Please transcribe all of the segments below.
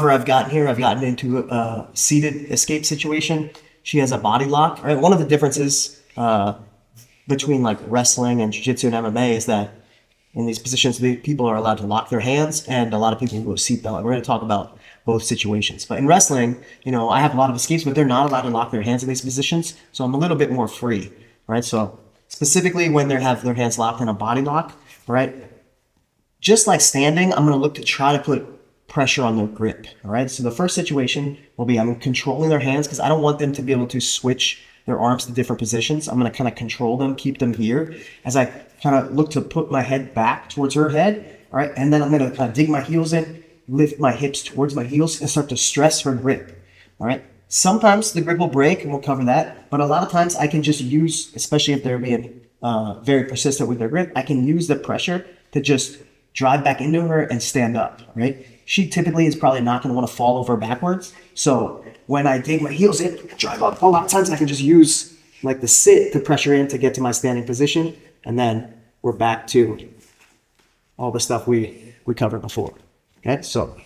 However, I've gotten into a seated escape situation. She has a body lock. Right? One of the differences between like wrestling and jiu-jitsu and MMA is that in these positions, the people are allowed to lock their hands, and a lot of people go seatbelt. And we're going to talk about both situations. But in wrestling, I have a lot of escapes, but they're not allowed to lock their hands in these positions. So I'm a little bit more free, right? So specifically when they have their hands locked in a body lock, right? Just like standing, I'm going to look to try to put pressure on their grip, all right? So the first situation will be I'm controlling their hands because I don't want them to be able to switch their arms to different positions. I'm going to kind of control them, keep them here as I kind of look to put my head back towards her head, all right? And then I'm going to dig my heels in, lift my hips towards my heels, and start to stress her grip, all right? Sometimes the grip will break, and we'll cover that, but a lot of times I can just use, especially if they're being very persistent with their grip, I can use the pressure to just drive back into her and stand up, right? She typically is probably not going to want to fall over backwards. So when I dig my heels in, drive up, a lot of times I can just use like the sit to pressure in to get to my standing position. And then we're back to all the stuff we covered before. Okay, so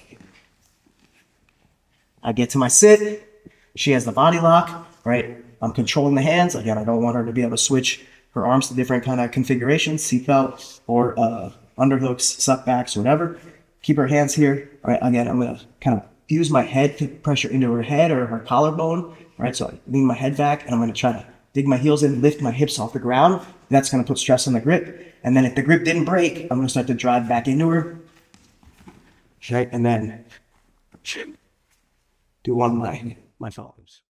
I get to my sit. She has the body lock, right? I'm controlling the hands. Again, I don't want her to be able to switch her arms to different kind of configurations, seatbelt or underhooks, suckbacks, whatever. Keep her hands here. All right, again, I'm going to kind of use my head to pressure into her head or her collarbone. Right, so I lean my head back and I'm going to try to dig my heels in, lift my hips off the ground. That's going to put stress on the grip. And then if the grip didn't break, I'm going to start to drive back into her. Right, and then do one of my follow-ups.